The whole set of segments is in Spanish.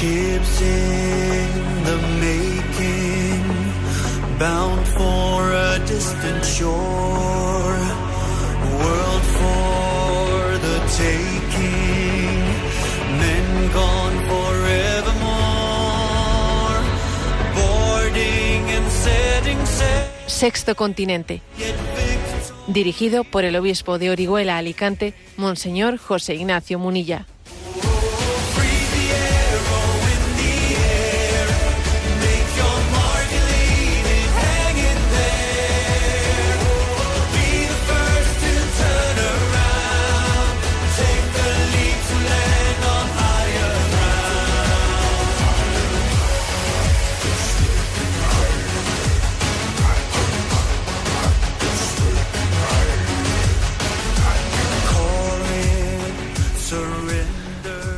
Ships in the making, bound for a distant shore, world for the taking, men gone forevermore, boarding and setting sail. Sexto Continente, dirigido por el obispo de Orihuela, Alicante, Monseñor José Ignacio Munilla.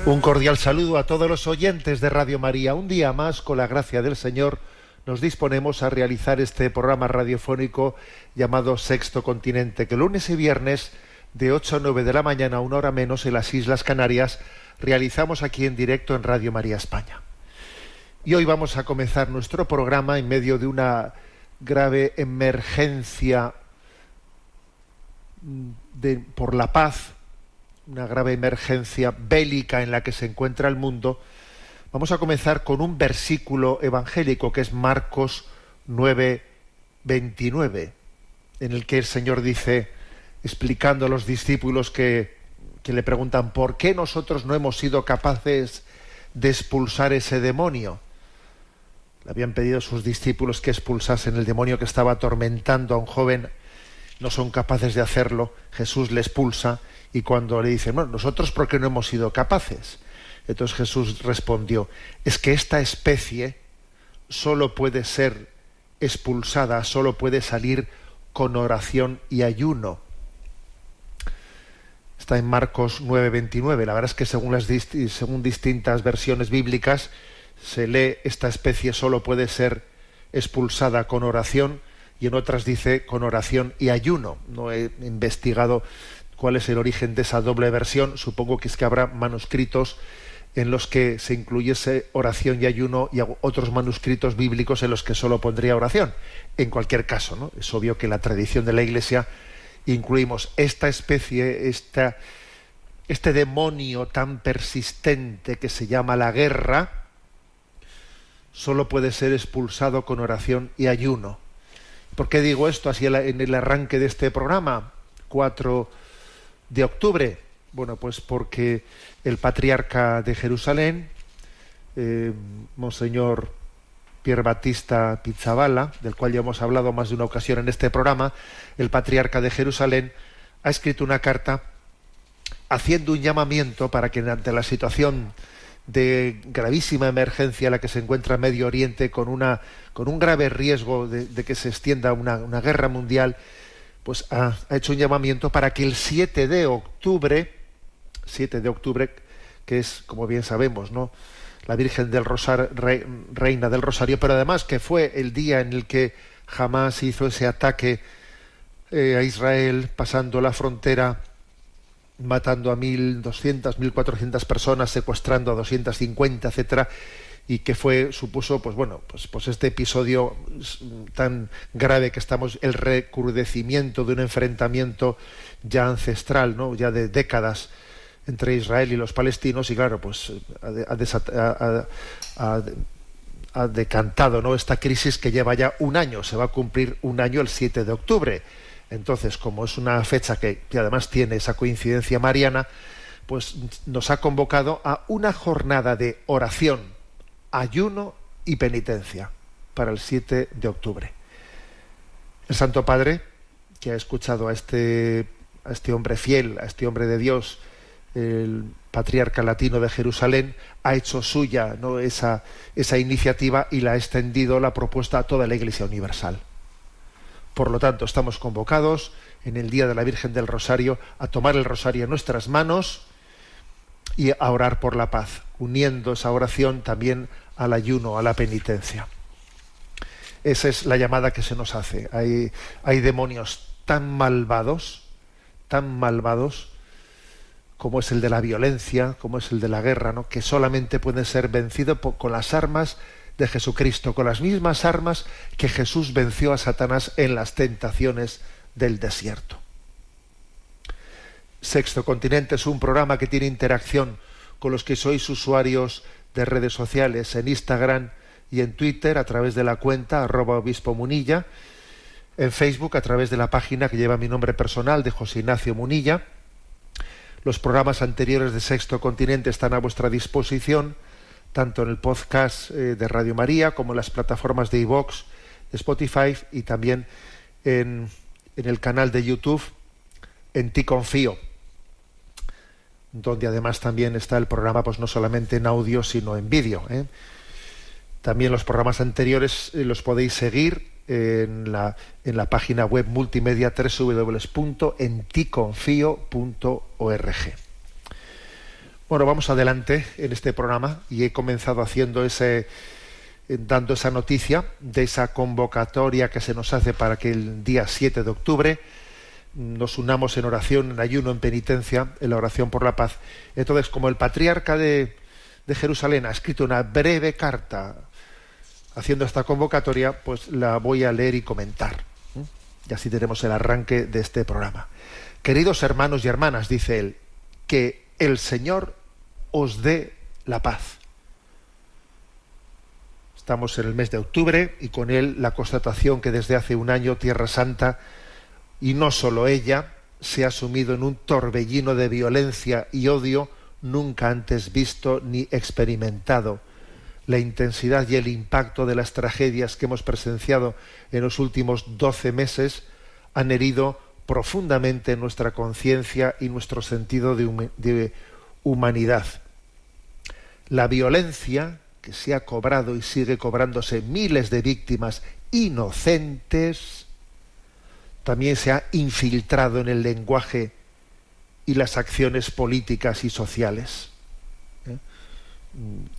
Un cordial saludo a todos los oyentes de Radio María. Un día más, con la gracia del Señor, nos disponemos a realizar este programa radiofónico llamado Sexto Continente, que lunes y viernes de 8 a 9 de la mañana, una hora menos, en las Islas Canarias, realizamos aquí en directo en Radio María España. Y hoy vamos a comenzar nuestro programa en medio de una grave emergencia por la paz, una grave emergencia bélica en la que se encuentra el mundo. Vamos a comenzar con un versículo evangélico que es Marcos 9:29, en el que el Señor dice, explicando a los discípulos que le preguntan ¿por qué nosotros no hemos sido capaces de expulsar ese demonio? Le habían pedido a sus discípulos que expulsasen el demonio que estaba atormentando a un joven, no son capaces de hacerlo. Jesús le expulsa. Y cuando le dicen, bueno, nosotros ¿por qué no hemos sido capaces? Entonces Jesús respondió, es que esta especie solo puede ser expulsada, solo puede salir con oración y ayuno. Está en Marcos 9:29. La verdad es que según distintas versiones bíblicas se lee esta especie solo puede ser expulsada con oración, y en otras dice con oración y ayuno. No he investigado cuál es el origen de esa doble versión. Supongo que es que habrá manuscritos en los que se incluyese oración y ayuno y otros manuscritos bíblicos en los que solo pondría oración. En cualquier caso, ¿no? Es obvio que en la tradición de la Iglesia incluimos esta especie, este demonio tan persistente que se llama la guerra, solo puede ser expulsado con oración y ayuno. ¿Por qué digo esto así en el arranque de este programa? 4 de octubre, bueno, pues porque el patriarca de Jerusalén, Monseñor Pier Battista Pizzaballa, del cual ya hemos hablado más de una ocasión en este programa, el patriarca de Jerusalén ha escrito una carta haciendo un llamamiento para que ante la situación de gravísima emergencia en la que se encuentra Medio Oriente, con un grave riesgo de que se extienda una guerra mundial, pues ha hecho un llamamiento para que el 7 de octubre, que es, como bien sabemos, ¿no?, la Virgen del Rosario, Reina del Rosario, pero además que fue el día en el que Hamás hizo ese ataque a Israel, pasando la frontera, matando a 1.200, 1.400 personas, secuestrando a 250, etcétera, y que supuso pues este episodio tan grave que estamos, el recrudecimiento de un enfrentamiento ya ancestral, ¿no?, ya de décadas, entre Israel y los palestinos, y claro, pues ha decantado, ¿no?, esta crisis que lleva ya un año. Se va a cumplir un año el 7 de octubre. Entonces, como es una fecha que además tiene esa coincidencia mariana, pues nos ha convocado a una jornada de oración, ayuno y penitencia para el 7 de octubre. El Santo Padre, que ha escuchado a este hombre fiel, a este hombre de Dios, el patriarca latino de Jerusalén, ha hecho suya, ¿no?, esa iniciativa, y la ha extendido la propuesta a toda la Iglesia universal. Por lo tanto, estamos convocados en el Día de la Virgen del Rosario a tomar el rosario en nuestras manos y a orar por la paz, uniendo esa oración también al ayuno, a la penitencia. Esa es la llamada que se nos hace. Hay demonios tan malvados, como es el de la violencia, como es el de la guerra, ¿no? Que solamente pueden ser vencidos con las armas de Jesucristo, con las mismas armas que Jesús venció a Satanás en las tentaciones del desierto. Sexto Continente es un programa que tiene interacción con los que sois usuarios de redes sociales en Instagram y en Twitter a través de la cuenta @obispo Munilla, en Facebook a través de la página que lleva mi nombre personal de José Ignacio Munilla. Los programas anteriores de Sexto Continente están a vuestra disposición, tanto en el podcast de Radio María como en las plataformas de iVoox, de Spotify y también en el canal de YouTube En Ti Confío, donde además también está el programa, pues no solamente en audio sino en vídeo. También los programas anteriores los podéis seguir en la página web multimedia www.enticonfio.org. Bueno, vamos adelante en este programa y he comenzado dando esa noticia de esa convocatoria que se nos hace para que el día 7 de octubre nos unamos en oración, en ayuno, en penitencia, en la oración por la paz. Entonces, como el patriarca de Jerusalén ha escrito una breve carta haciendo esta convocatoria, pues la voy a leer y comentar. Y así tenemos el arranque de este programa. Queridos hermanos y hermanas, dice él, que el Señor os dé la paz. Estamos en el mes de octubre y con él la constatación que desde hace un año Tierra Santa, y no solo ella, se ha sumido en un torbellino de violencia y odio nunca antes visto ni experimentado. La intensidad y el impacto de las tragedias que hemos presenciado en los últimos 12 meses han herido profundamente nuestra conciencia y nuestro sentido de humanidad. La violencia que se ha cobrado y sigue cobrándose miles de víctimas inocentes también se ha infiltrado en el lenguaje y las acciones políticas y sociales.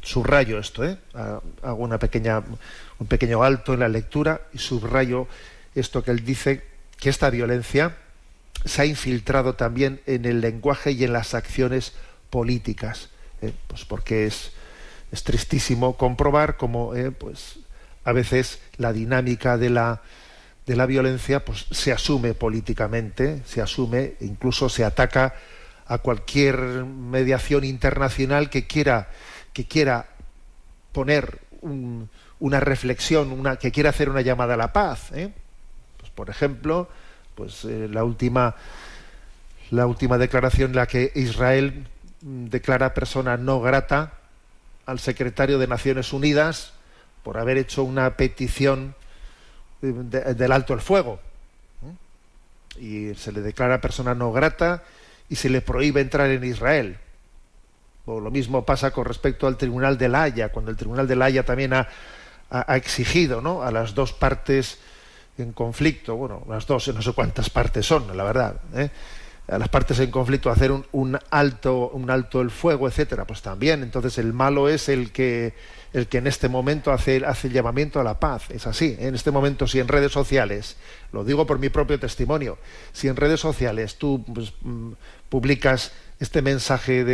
Subrayo esto, hago un pequeño alto en la lectura y subrayo esto que él dice, que esta violencia se ha infiltrado también en el lenguaje y en las acciones políticas, pues porque es tristísimo comprobar cómo pues a veces la dinámica de la violencia pues se asume políticamente, se asume, incluso se ataca a cualquier mediación internacional que quiera poner una reflexión, que quiera hacer una llamada a la paz. Pues, por ejemplo, pues la última declaración en la que Israel declara persona no grata al secretario de Naciones Unidas por haber hecho una petición del alto el fuego, y se le declara persona no grata y se le prohíbe entrar en Israel. O lo mismo pasa con respecto al Tribunal de La Haya, cuando el Tribunal de La Haya también ha exigido, ¿no?, a las dos partes en conflicto, bueno, las dos, no sé cuántas partes son, la verdad, a las partes en conflicto hacer un alto el fuego, etcétera. Pues también, entonces el malo es el que en este momento hace el llamamiento a la paz. Es así, en este momento, si en redes sociales, lo digo por mi propio testimonio, si en redes sociales tú pues, publicas este mensaje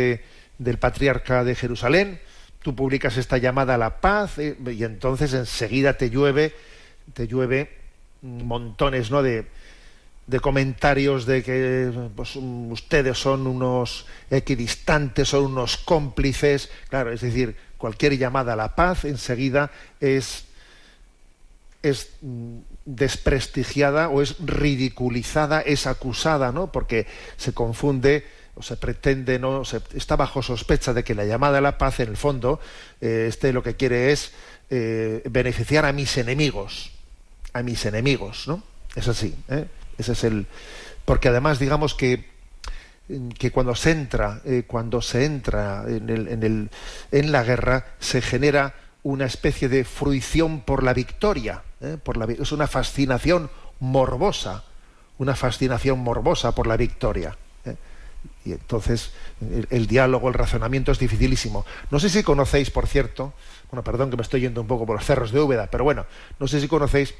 del patriarca de Jerusalén, tú publicas esta llamada a la paz, y entonces enseguida te llueve montones, ¿no?, de comentarios de que pues, ustedes son unos equidistantes, son unos cómplices. Claro, es decir, cualquier llamada a la paz enseguida es desprestigiada o es ridiculizada, es acusada, ¿no?, porque se confunde o se pretende, está bajo sospecha de que la llamada a la paz, en el fondo, lo que quiere es beneficiar a mis enemigos, ¿no? Es así, Ese es porque además, digamos que cuando se entra en la guerra, se genera una especie de fruición por la victoria, es una fascinación morbosa por la victoria. Y entonces el diálogo, el razonamiento es dificilísimo. No sé si conocéis, por cierto, perdón que me estoy yendo un poco por los cerros de Úbeda, pero bueno, no sé si conocéis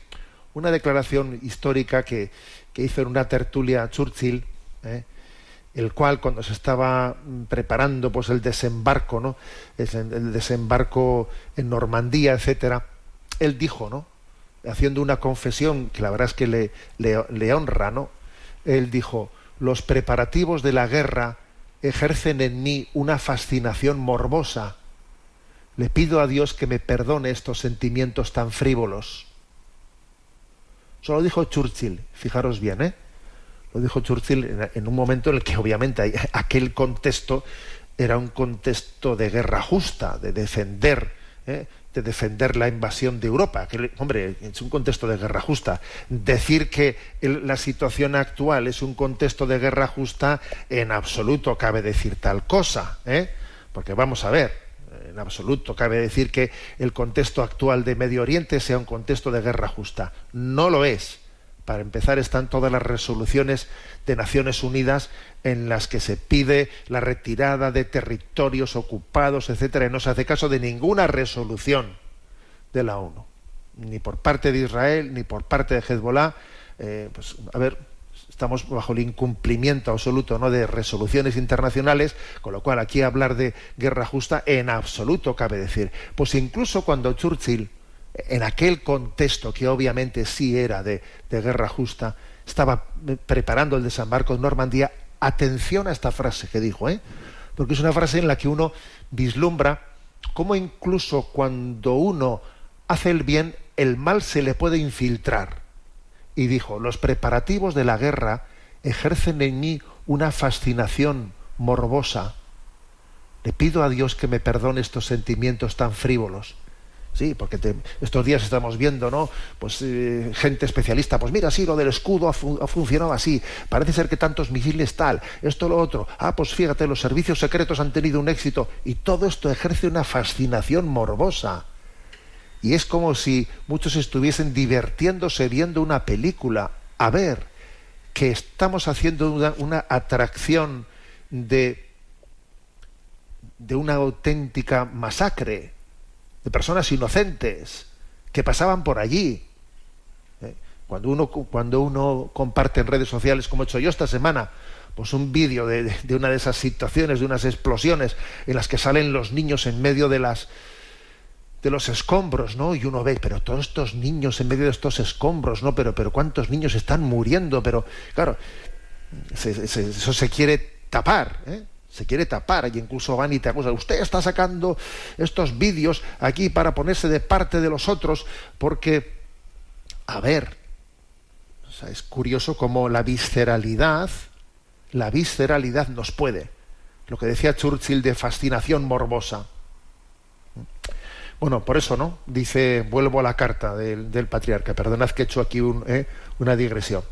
una declaración histórica que hizo en una tertulia Churchill, el cual, cuando se estaba preparando pues el desembarco, ¿no? El desembarco en Normandía, etcétera, él dijo, ¿no?, haciendo una confesión que la verdad es que le honra, ¿no? Él dijo: los preparativos de la guerra ejercen en mí una fascinación morbosa. Le pido a Dios que me perdone estos sentimientos tan frívolos. Eso lo dijo Churchill, fijaros bien, ¿eh? Lo dijo Churchill en un momento en el que obviamente aquel contexto era un contexto de guerra justa, de defender la invasión de Europa. Hombre, es un contexto de guerra justa. Decir que la situación actual es un contexto de guerra justa, en absoluto cabe decir tal cosa, ¿eh? Porque vamos a ver, en absoluto cabe decir que el contexto actual de Medio Oriente sea un contexto de guerra justa. No lo es. Para empezar, están todas las resoluciones de Naciones Unidas en las que se pide la retirada de territorios ocupados, etcétera, y no se hace caso de ninguna resolución de la ONU, ni por parte de Israel, ni por parte de Hezbollah. Pues a ver, estamos bajo el incumplimiento absoluto, ¿no?, de resoluciones internacionales, con lo cual aquí hablar de guerra justa en absoluto cabe decir. Pues incluso cuando Churchill, en aquel contexto que obviamente sí era de guerra justa, estaba preparando el desembarco en Normandía, atención a esta frase que dijo, porque es una frase en la que uno vislumbra cómo incluso cuando uno hace el bien, el mal se le puede infiltrar. Y dijo: los preparativos de la guerra ejercen en mí una fascinación morbosa. Le pido a Dios que me perdone estos sentimientos tan frívolos. Sí, porque estos días estamos viendo, ¿no?, pues gente especialista, pues mira, sí, lo del escudo ha funcionado así, parece ser que tantos misiles tal, esto, lo otro, pues fíjate, los servicios secretos han tenido un éxito, y todo esto ejerce una fascinación morbosa. Y es como si muchos estuviesen divirtiéndose viendo una película. A ver, que estamos haciendo una atracción de una auténtica masacre de personas inocentes que pasaban por allí. Cuando uno comparte en redes sociales, como he hecho yo esta semana, pues un vídeo de una de esas situaciones, de unas explosiones en las que salen los niños en medio de los escombros, ¿no? Y uno ve, pero todos estos niños en medio de estos escombros, ¿no? Pero cuántos niños están muriendo, pero claro, eso se quiere tapar, se quiere tapar, y incluso van y te acusan: usted está sacando estos vídeos aquí para ponerse de parte de los otros, porque, a ver, o sea, es curioso cómo la visceralidad nos puede, lo que decía Churchill de fascinación morbosa. Bueno, por eso, ¿no?, dice, vuelvo a la carta del patriarca, perdonad que he hecho aquí una digresión.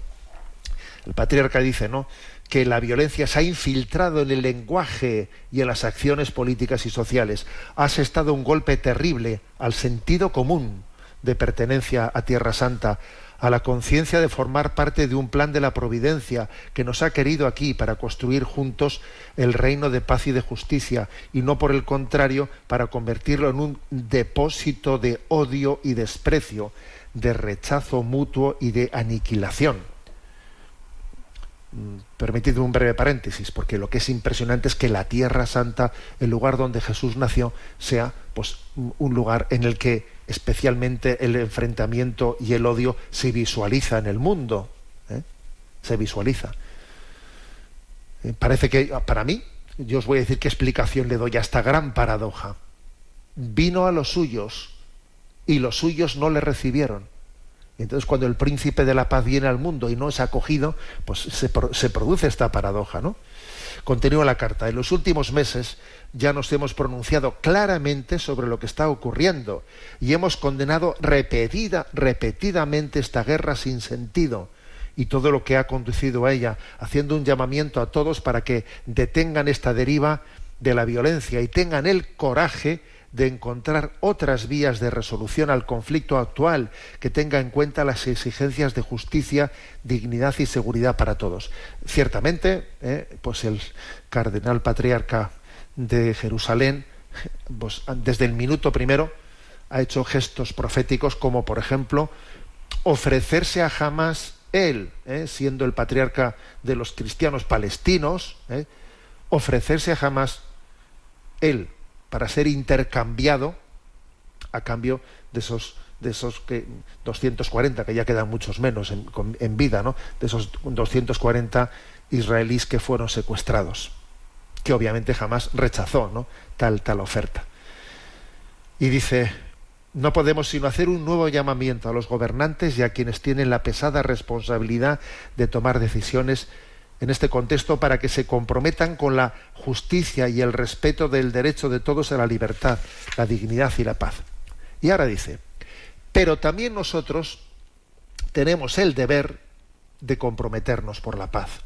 El patriarca dice, ¿no?, que la violencia se ha infiltrado en el lenguaje y en las acciones políticas y sociales. Ha asestado un golpe terrible al sentido común de pertenencia a Tierra Santa, a la conciencia de formar parte de un plan de la providencia que nos ha querido aquí para construir juntos el reino de paz y de justicia, y no por el contrario para convertirlo en un depósito de odio y desprecio, de rechazo mutuo y de aniquilación. Permitidme un breve paréntesis, porque lo que es impresionante es que la Tierra Santa, el lugar donde Jesús nació, sea pues un lugar en el que especialmente el enfrentamiento y el odio se visualiza en el mundo, se visualiza. Parece que, para mí, yo os voy a decir qué explicación le doy a esta gran paradoja. Vino a los suyos y los suyos no le recibieron. Entonces, cuando el príncipe de la paz viene al mundo y no es acogido, pues se produce esta paradoja, ¿no? Continúa la carta. En los últimos meses ya nos hemos pronunciado claramente sobre lo que está ocurriendo y hemos condenado repetidamente esta guerra sin sentido y todo lo que ha conducido a ella, haciendo un llamamiento a todos para que detengan esta deriva de la violencia y tengan el coraje de encontrar otras vías de resolución al conflicto actual que tenga en cuenta las exigencias de justicia, dignidad y seguridad para todos. Ciertamente, pues el cardenal patriarca de Jerusalén, pues desde el minuto primero ha hecho gestos proféticos, como por ejemplo ofrecerse a Hamás él, siendo el patriarca de los cristianos palestinos, ofrecerse a Hamás, él, para ser intercambiado a cambio de esos 240, que ya quedan muchos menos en vida, ¿no? De esos 240 israelíes que fueron secuestrados, que obviamente Hamás rechazó, ¿no? tal oferta. Y dice: no podemos sino hacer un nuevo llamamiento a los gobernantes y a quienes tienen la pesada responsabilidad de tomar decisiones en este contexto, para que se comprometan con la justicia y el respeto del derecho de todos a la libertad, la dignidad y la paz. Y ahora dice: pero también nosotros tenemos el deber de comprometernos por la paz,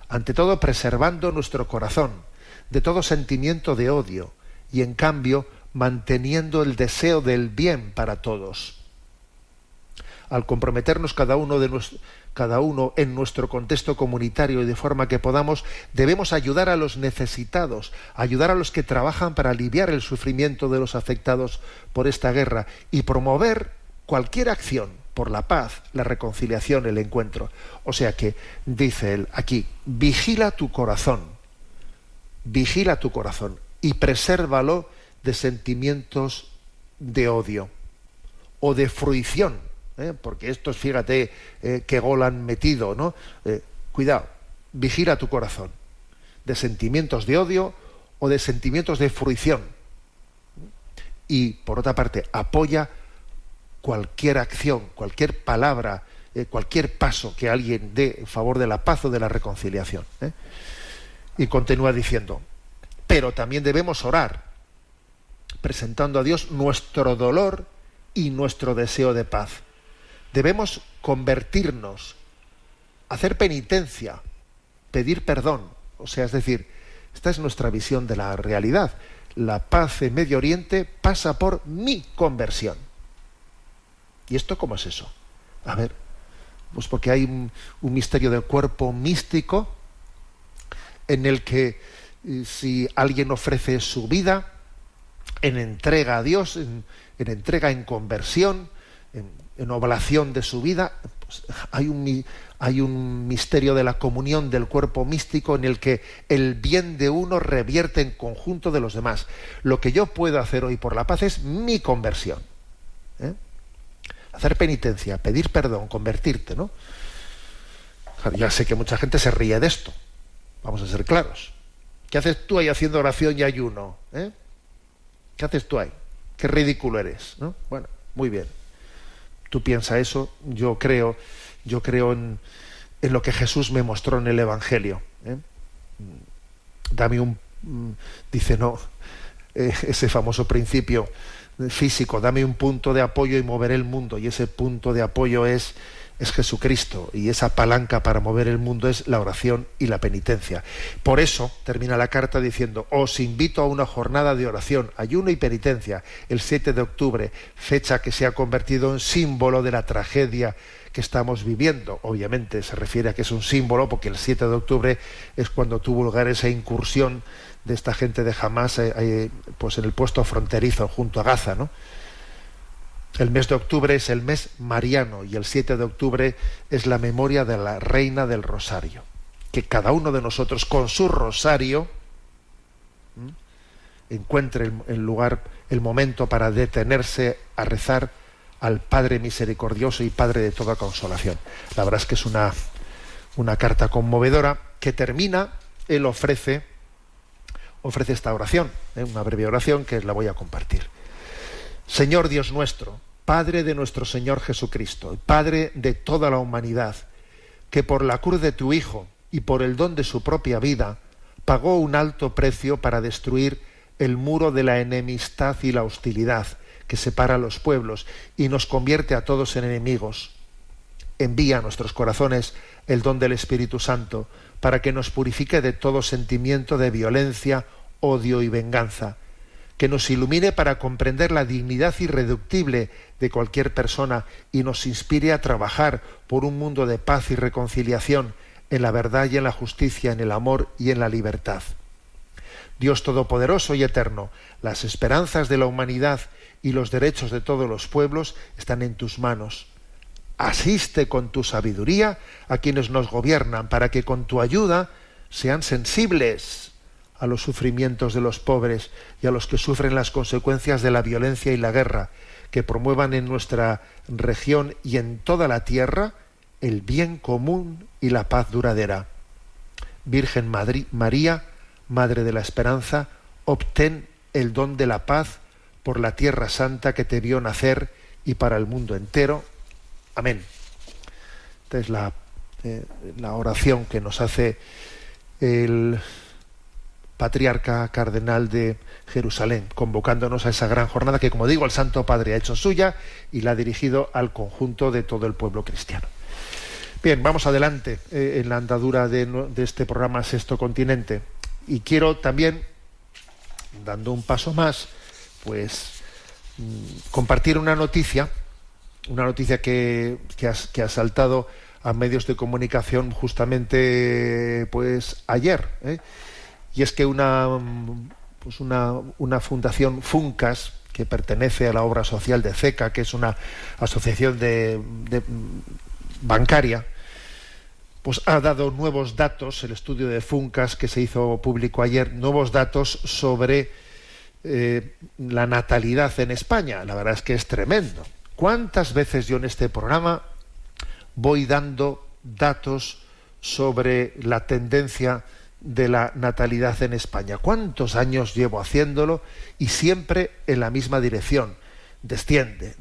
ante todo preservando nuestro corazón de todo sentimiento de odio y en cambio manteniendo el deseo del bien para todos. Al comprometernos cada uno en nuestro contexto comunitario y de forma que podamos, debemos ayudar a los necesitados, ayudar a los que trabajan para aliviar el sufrimiento de los afectados por esta guerra y promover cualquier acción por la paz, la reconciliación, el encuentro. O sea que, dice él aquí, vigila tu corazón y presérvalo de sentimientos de odio o de fruición, porque estos, fíjate, qué gol han metido, ¿no? Cuidado, vigila tu corazón de sentimientos de odio o de sentimientos de fruición. Y por otra parte, apoya cualquier acción, cualquier palabra, cualquier paso que alguien dé en favor de la paz o de la reconciliación. Y continúa diciendo: pero también debemos orar, presentando a Dios nuestro dolor y nuestro deseo de paz. Debemos convertirnos, hacer penitencia, pedir perdón. O sea, es decir, esta es nuestra visión de la realidad. La paz en Medio Oriente pasa por mi conversión. ¿Y esto cómo es eso? A ver, pues porque hay un misterio del cuerpo místico en el que si alguien ofrece su vida en entrega a Dios, en entrega, en conversión, en oblación de su vida, pues hay un misterio de la comunión del cuerpo místico en el que el bien de uno revierte en conjunto de los demás. Lo que yo puedo hacer hoy por la paz es mi conversión. Hacer penitencia, pedir perdón, convertirte, ¿no? Ya sé que mucha gente se ríe de esto. Vamos a ser claros. ¿Qué haces tú ahí haciendo oración y ayuno? ¿Qué haces tú ahí? Qué ridículo eres, ¿no? Bueno, muy bien. Tú piensas eso, yo creo en lo que Jesús me mostró en el Evangelio. Dice, no, ese famoso principio físico, dame un punto de apoyo y moveré el mundo, y ese punto de apoyo es Jesucristo, y esa palanca para mover el mundo es la oración y la penitencia. Por eso termina la carta diciendo: os invito a una jornada de oración, ayuno y penitencia el 7 de octubre, fecha que se ha convertido en símbolo de la tragedia que estamos viviendo. Obviamente se refiere a que es un símbolo porque el 7 de octubre es cuando tuvo lugar esa incursión de esta gente de Hamás pues en el puesto fronterizo junto a Gaza, ¿no? El mes de octubre es el mes mariano y el 7 de octubre es la memoria de la Reina del Rosario. Que cada uno de nosotros con su rosario encuentre el lugar, el momento para detenerse a rezar al Padre misericordioso y Padre de toda consolación. La verdad es que es una carta conmovedora que termina. Él ofrece esta oración, una breve oración que la voy a compartir. Señor Dios nuestro, Padre de nuestro Señor Jesucristo, Padre de toda la humanidad, que por la cruz de tu Hijo y por el don de su propia vida pagó un alto precio para destruir el muro de la enemistad y la hostilidad que separa a los pueblos y nos convierte a todos en enemigos. Envía a nuestros corazones el don del Espíritu Santo para que nos purifique de todo sentimiento de violencia, odio y venganza, que nos ilumine para comprender la dignidad irreductible de cualquier persona y nos inspire a trabajar por un mundo de paz y reconciliación, en la verdad y en la justicia, en el amor y en la libertad. Dios Todopoderoso y Eterno, las esperanzas de la humanidad y los derechos de todos los pueblos están en tus manos. Asiste con tu sabiduría a quienes nos gobiernan, para que con tu ayuda sean sensibles a los sufrimientos de los pobres y a los que sufren las consecuencias de la violencia y la guerra, que promuevan en nuestra región y en toda la tierra el bien común y la paz duradera. Virgen María, Madre de la Esperanza, obtén el don de la paz por la tierra santa que te vio nacer y para el mundo entero. Amén. Esta es la oración que nos hace el patriarca cardenal de Jerusalén, convocándonos a esa gran jornada que, como digo, el Santo Padre ha hecho suya y la ha dirigido al conjunto de todo el pueblo cristiano. Bien, vamos adelante en la andadura de este programa Sexto Continente. Y quiero también, dando un paso más, pues compartir una noticia que ha saltado a medios de comunicación justamente pues ayer, y es que una fundación Funcas, que pertenece a la obra social de CECA, que es una asociación de bancaria, pues ha dado nuevos datos, el estudio de Funcas que se hizo público ayer, nuevos datos sobre la natalidad en España. La verdad es que es tremendo. ¿Cuántas veces yo en este programa voy dando datos sobre la tendencia de la natalidad en España? ¿Cuántos años llevo haciéndolo? Y siempre en la misma dirección. Desciende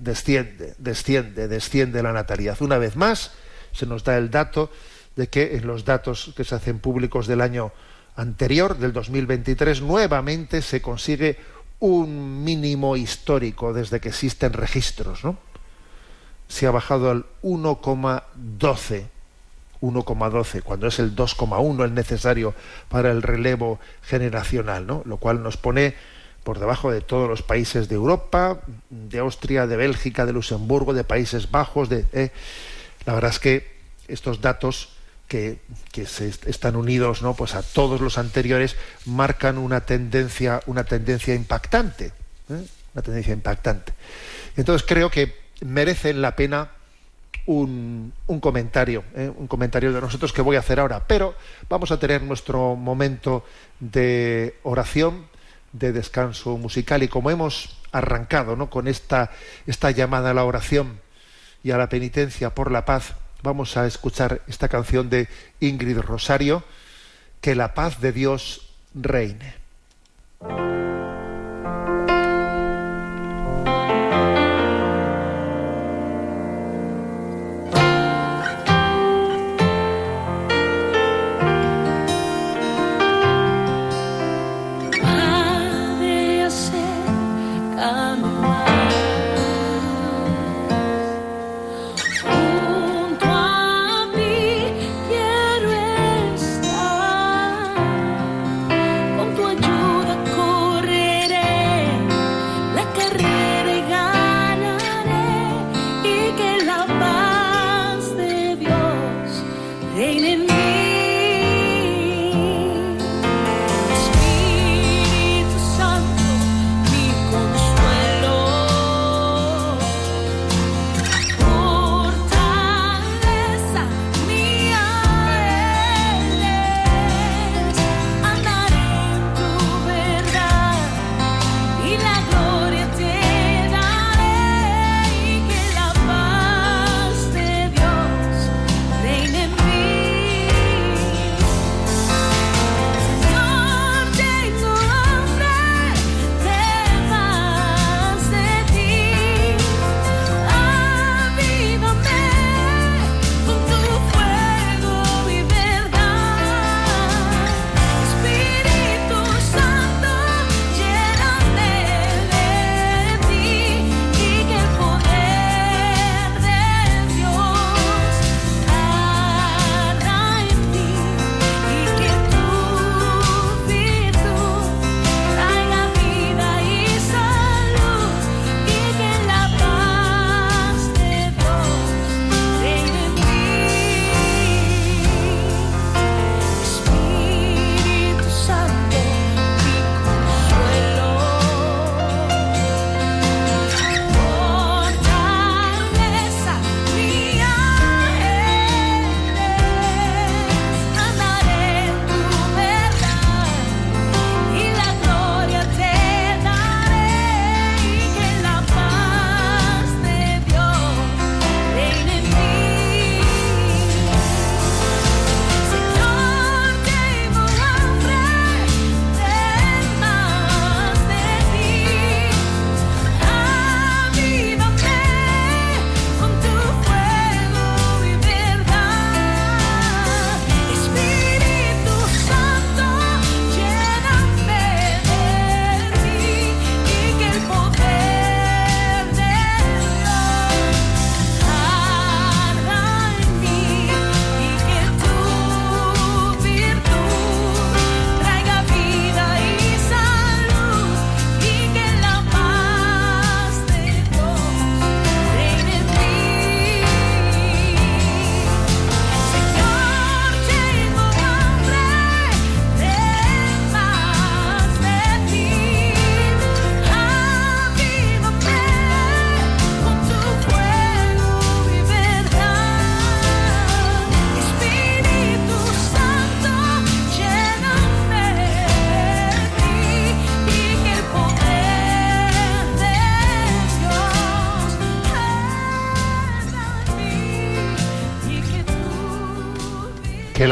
la natalidad. Una vez más se nos da el dato de que en los datos que se hacen públicos del año anterior, del 2023, nuevamente se consigue un mínimo histórico desde que existen registros, ¿no? Se ha bajado al 1,12, cuando es el 2,1 el necesario para el relevo generacional, ¿no? Lo cual nos pone por debajo de todos los países de Europa, de Austria, de Bélgica, de Luxemburgo, de Países Bajos. La verdad es que estos datos que están unidos, ¿no?, pues a todos los anteriores, marcan una tendencia impactante, una tendencia impactante. Entonces creo que merecen la pena un comentario de nosotros que voy a hacer ahora, pero vamos a tener nuestro momento de oración, de descanso musical, y como hemos arrancado, ¿no?, con esta llamada a la oración y a la penitencia por la paz, vamos a escuchar esta canción de Ingrid Rosario, Que la paz de Dios reine. Con tu ayuda corre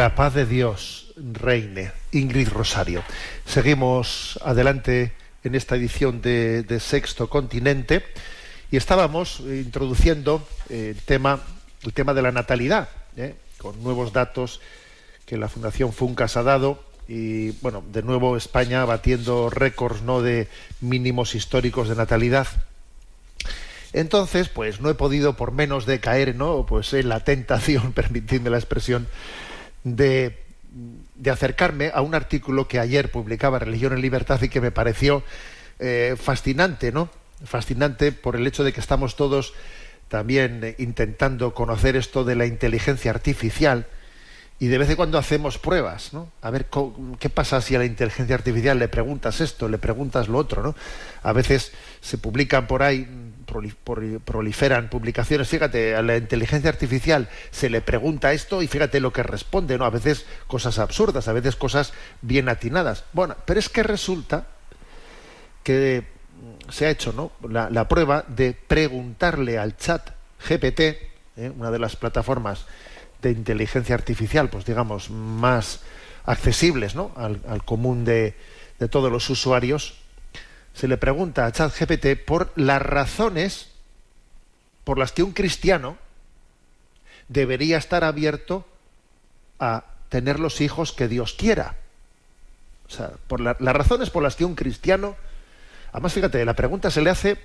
la paz de Dios reine. Ingrid Rosario. Seguimos adelante en esta edición de Sexto Continente y estábamos introduciendo el tema de la natalidad, con nuevos datos que la Fundación Funcas ha dado y, bueno, de nuevo España batiendo récords, ¿no?, de mínimos históricos de natalidad. Entonces, pues no he podido por menos de caer, ¿no?, pues en la tentación, permitidme la expresión, de acercarme a un artículo que ayer publicaba Religión en Libertad y que me pareció fascinante, ¿no? Fascinante por el hecho de que estamos todos también intentando conocer esto de la inteligencia artificial y de vez en cuando hacemos pruebas, ¿no? A ver qué pasa si a la inteligencia artificial le preguntas esto, le preguntas lo otro, ¿no? A veces se publican por ahí, proliferan publicaciones, fíjate, a la inteligencia artificial se le pregunta esto y fíjate lo que responde, ¿no? A veces cosas absurdas, a veces cosas bien atinadas. Bueno, pero es que resulta que se ha hecho, ¿no?, la prueba de preguntarle al chat GPT, una de las plataformas de inteligencia artificial, pues digamos, más accesibles, ¿no?, al común de todos los usuarios. Se le pregunta a ChatGPT por las razones por las que un cristiano debería estar abierto a tener los hijos que Dios quiera. O sea, por las razones por las que un cristiano... Además, fíjate, la pregunta se le hace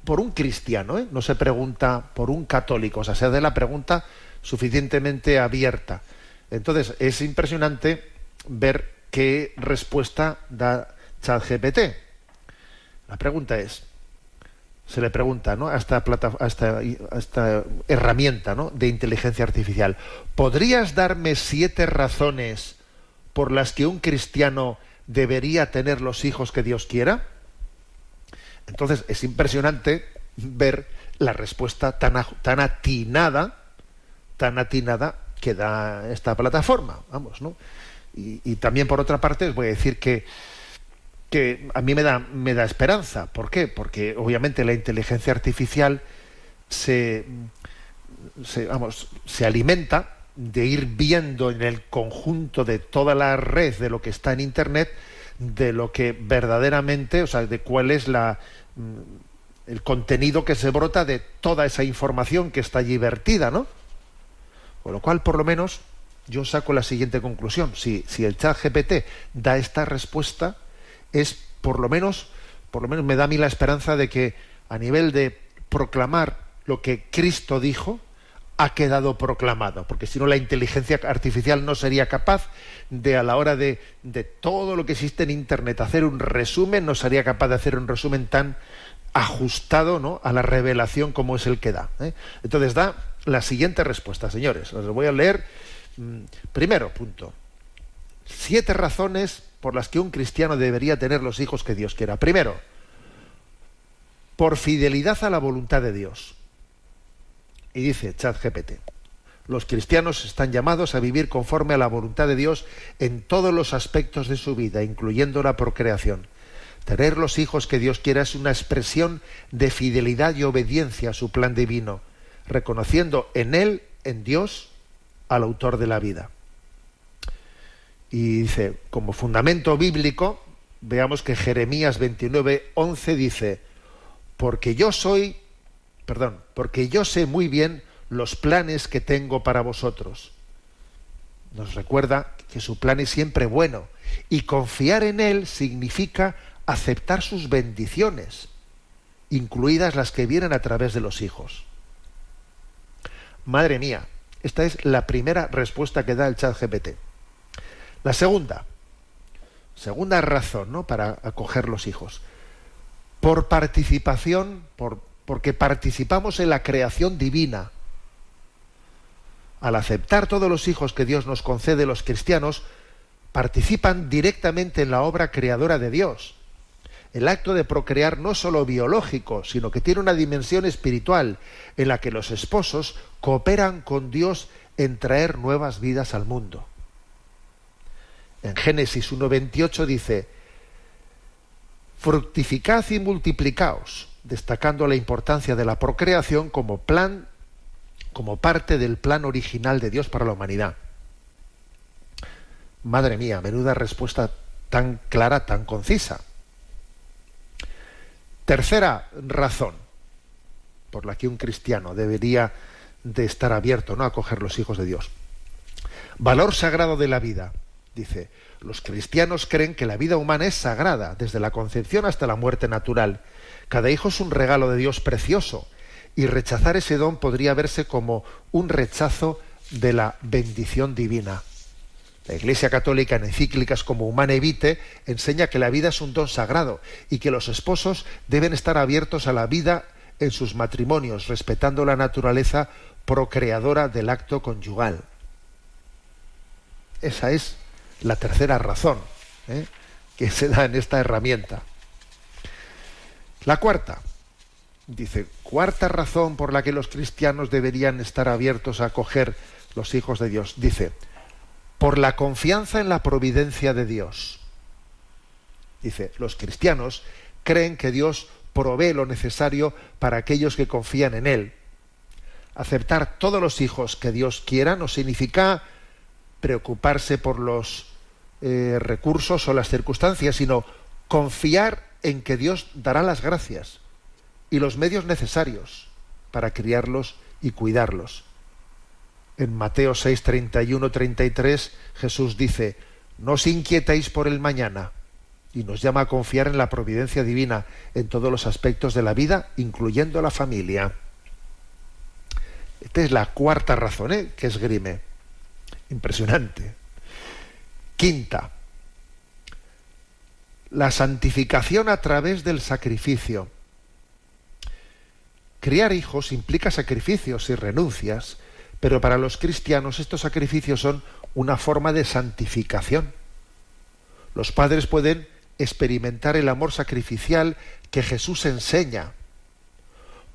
por un cristiano, no se pregunta por un católico, o sea, se hace la pregunta suficientemente abierta. Entonces, es impresionante ver qué respuesta da ChatGPT. La pregunta es, se le pregunta, ¿no?, a esta herramienta, ¿no?, de inteligencia artificial: ¿podrías darme 7 razones por las que un cristiano debería tener los hijos que Dios quiera? Entonces es impresionante ver la respuesta tan atinada que da esta plataforma, vamos, ¿no? Y también, por otra parte, os voy a decir que a mí me da esperanza. ¿Por qué? Porque obviamente la inteligencia artificial se alimenta de ir viendo en el conjunto de toda la red de lo que está en Internet, de lo que verdaderamente, o sea, de cuál es el contenido que se brota de toda esa información que está allí vertida, ¿no? Con lo cual, por lo menos, yo saco la siguiente conclusión: si el ChatGPT da esta respuesta, es por lo menos me da a mí la esperanza de que, a nivel de proclamar lo que Cristo dijo, ha quedado proclamado, porque si no, la inteligencia artificial no sería capaz de, a la hora de todo lo que existe en Internet, hacer un resumen, no sería capaz de hacer un resumen tan ajustado, ¿no?, a la revelación como es el que da, Entonces da la siguiente respuesta, señores. Os lo voy a leer. Primero punto: 7 razones por las que un cristiano debería tener los hijos que Dios quiera. Primero, por fidelidad a la voluntad de Dios. Y dice ChatGPT: los cristianos están llamados a vivir conforme a la voluntad de Dios en todos los aspectos de su vida, incluyendo la procreación. Tener los hijos que Dios quiera es una expresión de fidelidad y obediencia a su plan divino, reconociendo en él, en Dios, al autor de la vida. Y dice, como fundamento bíblico, veamos que Jeremías 29:11 dice: porque yo sé muy bien los planes que tengo para vosotros. Nos recuerda que su plan es siempre bueno, y confiar en él significa aceptar sus bendiciones, incluidas las que vienen a través de los hijos. Madre mía, esta es la primera respuesta que da el ChatGPT. La segunda razón, ¿no?, para acoger los hijos: por participación, porque participamos en la creación divina. Al aceptar todos los hijos que Dios nos concede, los cristianos participan directamente en la obra creadora de Dios. El acto de procrear no es solo biológico, sino que tiene una dimensión espiritual en la que los esposos cooperan con Dios en traer nuevas vidas al mundo. En Génesis 1:28 dice: fructificad y multiplicaos, destacando la importancia de la procreación como parte del plan original de Dios para la humanidad. Madre mía, menuda respuesta tan clara, tan concisa. Tercera razón por la que un cristiano debería de estar abierto, ¿no?, a acoger los hijos de Dios. Valor sagrado de la vida. Dice, los cristianos creen que la vida humana es sagrada, desde la concepción hasta la muerte natural. Cada hijo es un regalo de Dios precioso, y rechazar ese don podría verse como un rechazo de la bendición divina. La Iglesia Católica, en encíclicas como Humane Vitae, enseña que la vida es un don sagrado y que los esposos deben estar abiertos a la vida en sus matrimonios, respetando la naturaleza procreadora del acto conyugal. Esa es la tercera razón, que se da en esta herramienta. La cuarta, dice, cuarta razón por la que los cristianos deberían estar abiertos a acoger los hijos de Dios. Dice, por la confianza en la providencia de Dios. Dice, los cristianos creen que Dios provee lo necesario para aquellos que confían en Él. Aceptar todos los hijos que Dios quiera no significa preocuparse por los recursos o las circunstancias, sino confiar en que Dios dará las gracias y los medios necesarios para criarlos y cuidarlos. En Mateo 6, 31, 33, Jesús dice, no os inquietéis por el mañana, y nos llama a confiar en la providencia divina en todos los aspectos de la vida, incluyendo la familia. Esta es la cuarta razón, que esgrime. Impresionante. Quinta, la santificación a través del sacrificio. Criar hijos implica sacrificios y renuncias, pero para los cristianos estos sacrificios son una forma de santificación. Los padres pueden experimentar el amor sacrificial que Jesús enseña,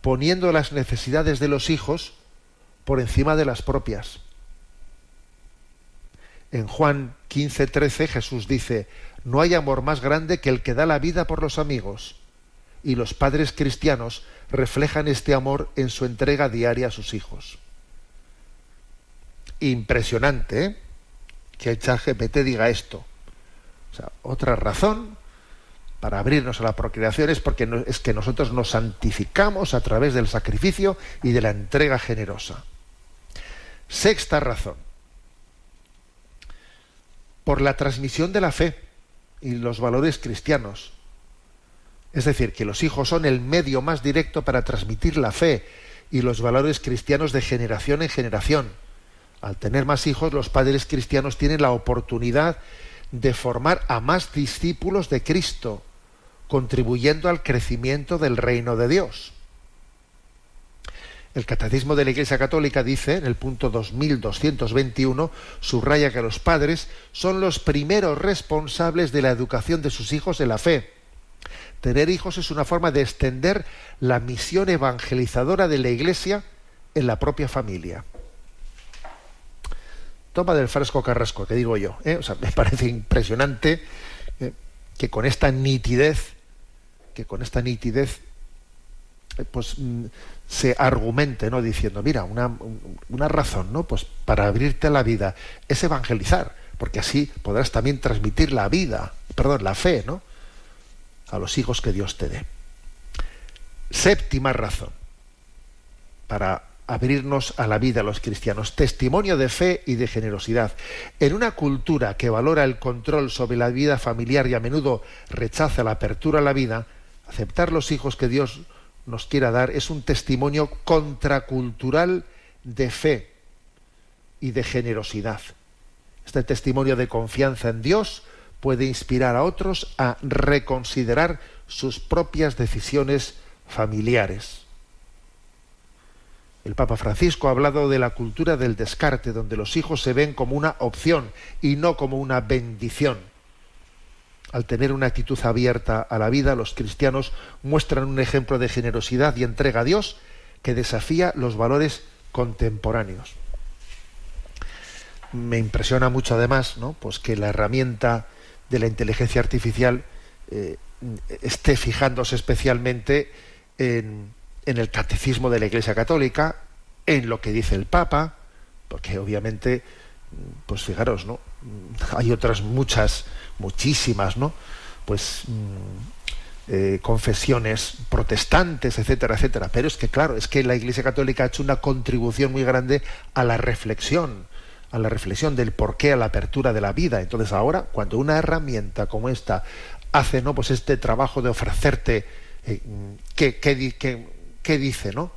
poniendo las necesidades de los hijos por encima de las propias. En Juan 15:13 Jesús dice, no hay amor más grande que el que da la vida por los amigos, y los padres cristianos reflejan este amor en su entrega diaria a sus hijos. Impresionante, que ChatGPT diga esto. O sea, otra razón para abrirnos a la procreación es porque es que nosotros nos santificamos a través del sacrificio y de la entrega generosa. Sexta razón, por la transmisión de la fe y los valores cristianos. Es decir, que los hijos son el medio más directo para transmitir la fe y los valores cristianos de generación en generación. Al tener más hijos, los padres cristianos tienen la oportunidad de formar a más discípulos de Cristo, contribuyendo al crecimiento del reino de Dios. El Catecismo de la Iglesia Católica dice, en el punto 2221, subraya que los padres son los primeros responsables de la educación de sus hijos en la fe. Tener hijos es una forma de extender la misión evangelizadora de la Iglesia en la propia familia. Toma del fresco Carrasco, que digo yo. O sea, me parece impresionante que con esta nitidez, pues se argumente, ¿no? Diciendo, mira, una razón, ¿no? Pues para abrirte a la vida es evangelizar, porque así podrás también transmitir la fe, ¿no?, a los hijos que Dios te dé. Séptima razón para abrirnos a la vida a los cristianos: testimonio de fe y de generosidad. En una cultura que valora el control sobre la vida familiar y a menudo rechaza la apertura a la vida, aceptar los hijos que Dios nos quiera dar es un testimonio contracultural de fe y de generosidad. Este testimonio de confianza en Dios puede inspirar a otros a reconsiderar sus propias decisiones familiares. El Papa Francisco ha hablado de la cultura del descarte, donde los hijos se ven como una opción y no como una bendición. Al tener una actitud abierta a la vida, los cristianos muestran un ejemplo de generosidad y entrega a Dios que desafía los valores contemporáneos. Me impresiona mucho además, ¿no?, pues que la herramienta de la inteligencia artificial esté fijándose especialmente en el catecismo de la Iglesia Católica, en lo que dice el Papa, porque obviamente, pues fijaros, ¿no?, hay otras muchísimas, ¿no? Pues confesiones protestantes, etcétera, etcétera. Pero es que, claro, es que la Iglesia Católica ha hecho una contribución muy grande a la reflexión del porqué, a la apertura de la vida. Entonces ahora, cuando una herramienta como esta hace, ¿no?, pues este trabajo de ofrecerte qué dice, ¿no?,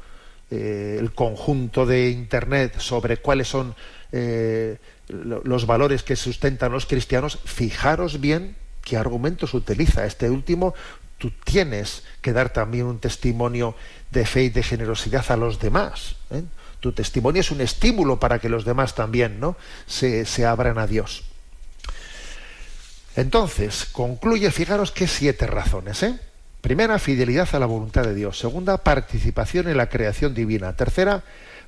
el conjunto de Internet sobre cuáles son los valores que sustentan los cristianos, fijaros bien qué argumentos utiliza. Este último, tú tienes que dar también un testimonio de fe y de generosidad a los demás, ¿eh? Tu testimonio es un estímulo para que los demás también, ¿no?, se abran a Dios. Entonces, concluye, fijaros qué 7 razones, ¿eh? Primera, fidelidad a la voluntad de Dios. Segunda, participación en la creación divina. Tercera,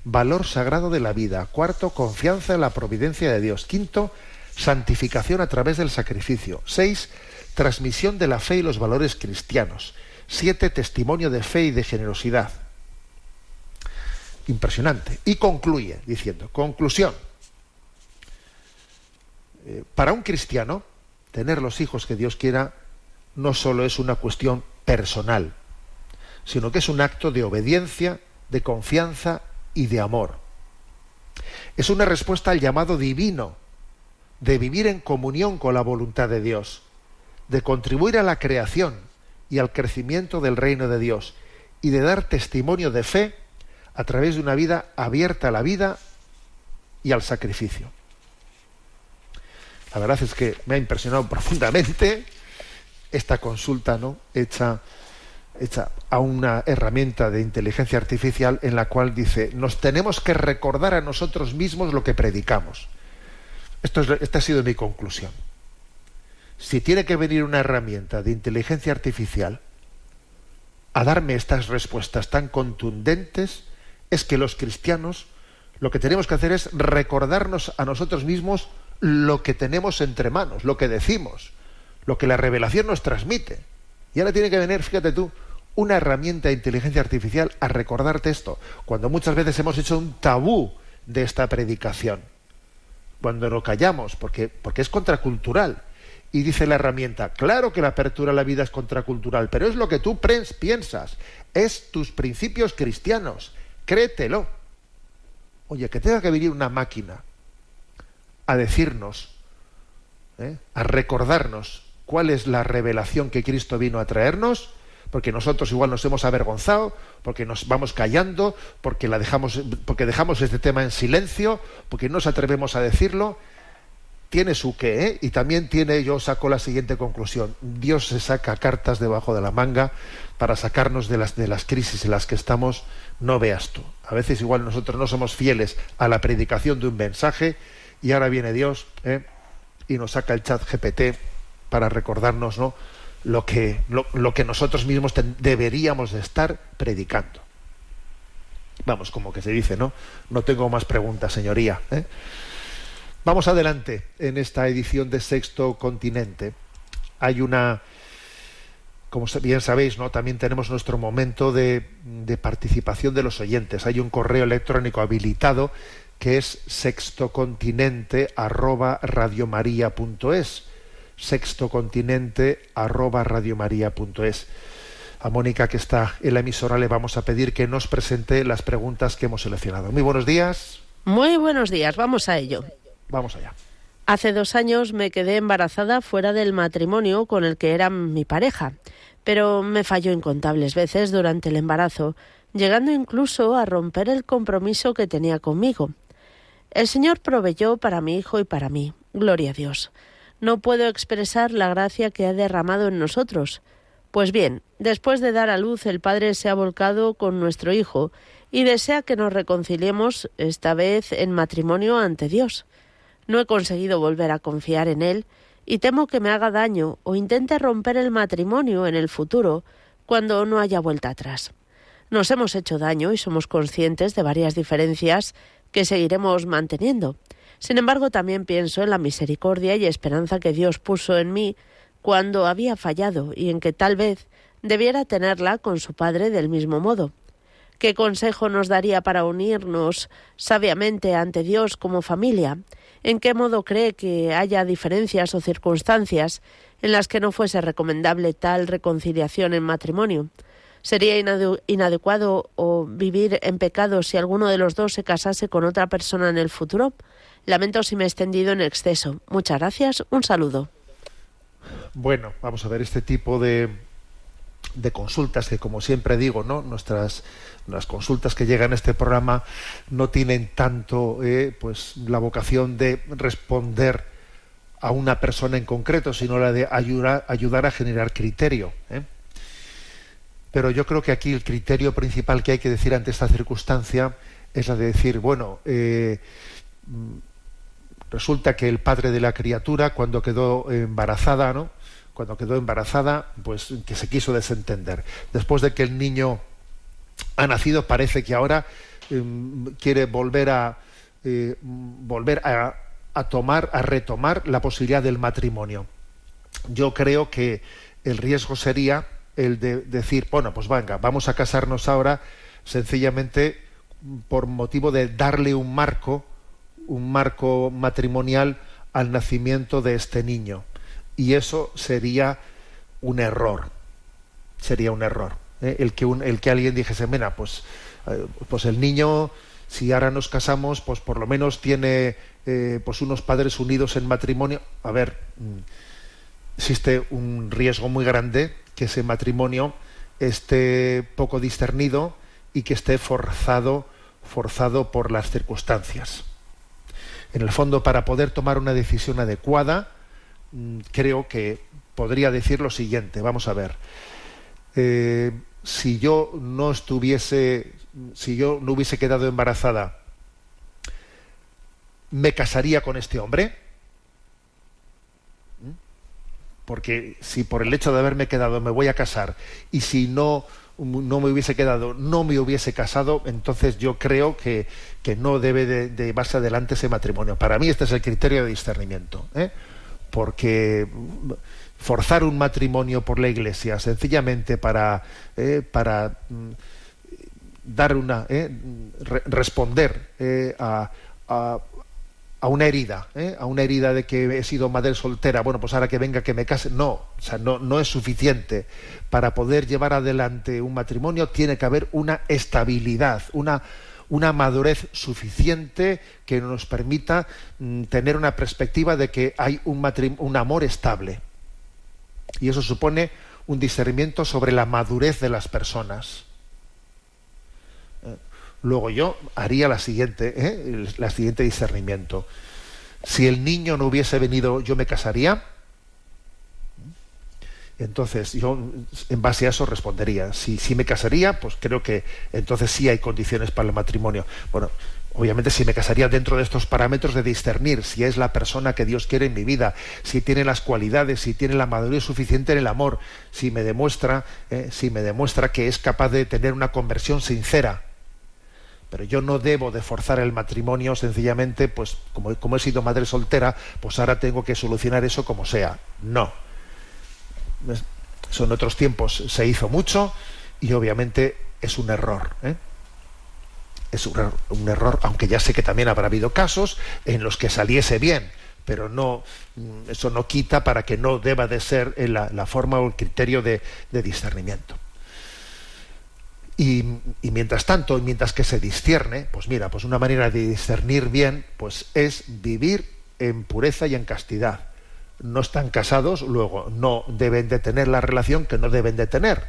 valor sagrado de la vida. Cuarto, confianza en la providencia de Dios. Quinto, santificación a través del sacrificio. 6, transmisión de la fe y los valores cristianos. 7, testimonio de fe y de generosidad. Impresionante. Y concluye diciendo, conclusión, para un cristiano, tener los hijos que Dios quiera no solo es una cuestión personal, sino que es un acto de obediencia, de confianza y de amor. Es una respuesta al llamado divino de vivir en comunión con la voluntad de Dios, de contribuir a la creación y al crecimiento del reino de Dios y de dar testimonio de fe a través de una vida abierta a la vida y al sacrificio. La verdad es que me ha impresionado profundamente esta consulta, ¿no?, hecha a una herramienta de inteligencia artificial en la cual dice, nos tenemos que recordar a nosotros mismos lo que predicamos. Esta ha sido mi conclusión. Si tiene que venir una herramienta de inteligencia artificial a darme estas respuestas tan contundentes, es que los cristianos lo que tenemos que hacer es recordarnos a nosotros mismos lo que tenemos entre manos, lo que decimos, lo que la revelación nos transmite. Y ahora tiene que venir, fíjate tú, una herramienta de inteligencia artificial a recordarte esto, cuando muchas veces hemos hecho un tabú de esta predicación, cuando nos callamos, porque es contracultural. Y dice la herramienta, claro que la apertura a la vida es contracultural, pero es lo que tú piensas, es tus principios cristianos, créetelo. Oye, que tenga que venir una máquina a decirnos, a recordarnos cuál es la revelación que Cristo vino a traernos, porque nosotros igual nos hemos avergonzado, porque nos vamos callando, porque dejamos este tema en silencio, porque no nos atrevemos a decirlo. Tiene su qué, ¿eh? Y también yo saco la siguiente conclusión. Dios se saca cartas debajo de la manga para sacarnos de las crisis en las que estamos, no veas tú. A veces igual nosotros no somos fieles a la predicación de un mensaje y ahora viene Dios, y nos saca el chat GPT para recordarnos, ¿no?, lo que nosotros mismos deberíamos de estar predicando. Vamos, como que se dice, ¿no? No tengo más preguntas, señoría, ¿eh? Vamos adelante en esta edición de Sexto Continente. Hay como bien sabéis, ¿no?, también tenemos nuestro momento de participación de los oyentes. Hay un correo electrónico habilitado que es sextocontinente@radiomaria.es. sextocontinente@radiomaria.es. A Mónica, que está en la emisora, le vamos a pedir que nos presente las preguntas que hemos seleccionado. Muy buenos días. Muy buenos días, vamos a ello. Vamos allá. Hace 2 años me quedé embarazada fuera del matrimonio con el que era mi pareja, pero me falló incontables veces durante el embarazo, llegando incluso a romper el compromiso que tenía conmigo. El Señor proveyó para mi hijo y para mí, gloria a Dios. No puedo expresar la gracia que ha derramado en nosotros. Pues bien, después de dar a luz, el Padre se ha volcado con nuestro hijo y desea que nos reconciliemos, esta vez en matrimonio ante Dios. No he conseguido volver a confiar en él y temo que me haga daño o intente romper el matrimonio en el futuro cuando no haya vuelta atrás. Nos hemos hecho daño y somos conscientes de varias diferencias que seguiremos manteniendo. Sin embargo, también pienso en la misericordia y esperanza que Dios puso en mí cuando había fallado y en que tal vez debiera tenerla con su padre del mismo modo. ¿Qué consejo nos daría para unirnos sabiamente ante Dios como familia? ¿En qué modo cree que haya diferencias o circunstancias en las que no fuese recomendable tal reconciliación en matrimonio? ¿Sería inadecuado o vivir en pecado si alguno de los dos se casase con otra persona en el futuro? Lamento si me he extendido en exceso. Muchas gracias. Un saludo. Bueno, vamos a ver este tipo de consultas que, como siempre digo, ¿no? Las consultas que llegan a este programa no tienen tanto pues la vocación de responder a una persona en concreto, sino la de ayudar a generar criterio. Pero yo creo que aquí el criterio principal que hay que decir ante esta circunstancia es la de decir, bueno, resulta que el padre de la criatura, cuando quedó embarazada, ¿no? Cuando quedó embarazada, pues que se quiso desentender. Después de que el niño ha nacido, parece que ahora quiere volver a retomar la posibilidad del matrimonio. Yo creo que el riesgo sería el de decir, bueno, pues venga, vamos a casarnos ahora, sencillamente por motivo de darle un marco matrimonial al nacimiento de este niño. Y eso sería un error. El que alguien dijese, mira, pues el niño, si ahora nos casamos, pues por lo menos tiene pues unos padres unidos en matrimonio. A ver, existe un riesgo muy grande que ese matrimonio esté poco discernido y que esté forzado por las circunstancias. En el fondo, para poder tomar una decisión adecuada, creo que podría decir lo siguiente. Vamos a ver. Si yo no hubiese quedado embarazada, ¿me casaría con este hombre? Porque si por el hecho de haberme quedado me voy a casar, y si no me hubiese quedado, no me hubiese casado, entonces yo creo que no debe de llevarse adelante ese matrimonio. Para mí este es el criterio de discernimiento, porque forzar un matrimonio por la Iglesia sencillamente para dar responder a una herida, de que he sido madre soltera, bueno, pues ahora que venga que me case, no es suficiente. Para poder llevar adelante un matrimonio tiene que haber una estabilidad, una madurez suficiente que nos permita tener una perspectiva de que hay un amor estable. Y eso supone un discernimiento sobre la madurez de las personas. Luego yo haría la siguiente discernimiento. Si el niño no hubiese venido, ¿yo me casaría? Entonces yo en base a eso respondería. Si me casaría, pues creo que entonces sí hay condiciones para el matrimonio. Bueno, obviamente si me casaría dentro de estos parámetros de discernir si es la persona que Dios quiere en mi vida, si tiene las cualidades, si tiene la madurez suficiente en el amor, si me demuestra que es capaz de tener una conversión sincera. Pero yo no debo de forzar el matrimonio sencillamente, pues como he sido madre soltera, pues ahora tengo que solucionar eso como sea. No. Eso en otros tiempos se hizo mucho y obviamente es un error. Es un error, aunque ya sé que también habrá habido casos en los que saliese bien, pero no, eso no quita para que no deba de ser la forma o el criterio de discernimiento. Y mientras tanto, mientras que se discierne, pues mira, pues una manera de discernir bien, pues es vivir en pureza y en castidad. No están casados, luego no deben de tener la relación que no deben de tener.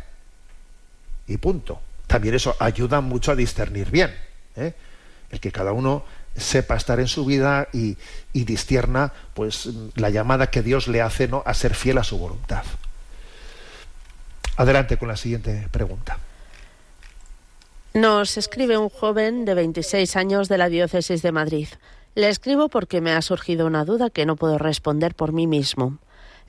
Y punto. También eso ayuda mucho a discernir bien, el que cada uno sepa estar en su vida y discierna pues la llamada que Dios le hace, ¿no?, a ser fiel a su voluntad. Adelante con la siguiente pregunta. Nos escribe un joven de 26 años de la diócesis de Madrid. Le escribo porque me ha surgido una duda que no puedo responder por mí mismo.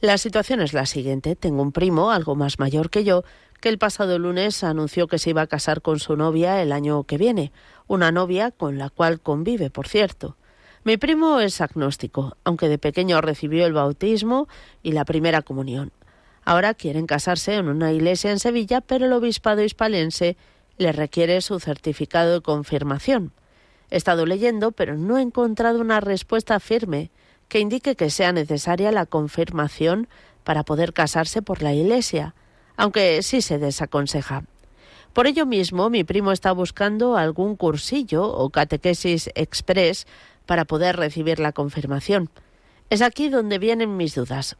La situación es la siguiente. Tengo un primo, algo más mayor que yo, que el pasado lunes anunció que se iba a casar con su novia el año que viene. Una novia con la cual convive, por cierto. Mi primo es agnóstico, aunque de pequeño recibió el bautismo y la primera comunión. Ahora quieren casarse en una iglesia en Sevilla, pero el obispado hispalense le requiere su certificado de confirmación. He estado leyendo, pero no he encontrado una respuesta firme que indique que sea necesaria la confirmación para poder casarse por la Iglesia, aunque sí se desaconseja. Por ello mismo, mi primo está buscando algún cursillo o catequesis express para poder recibir la confirmación. Es aquí donde vienen mis dudas.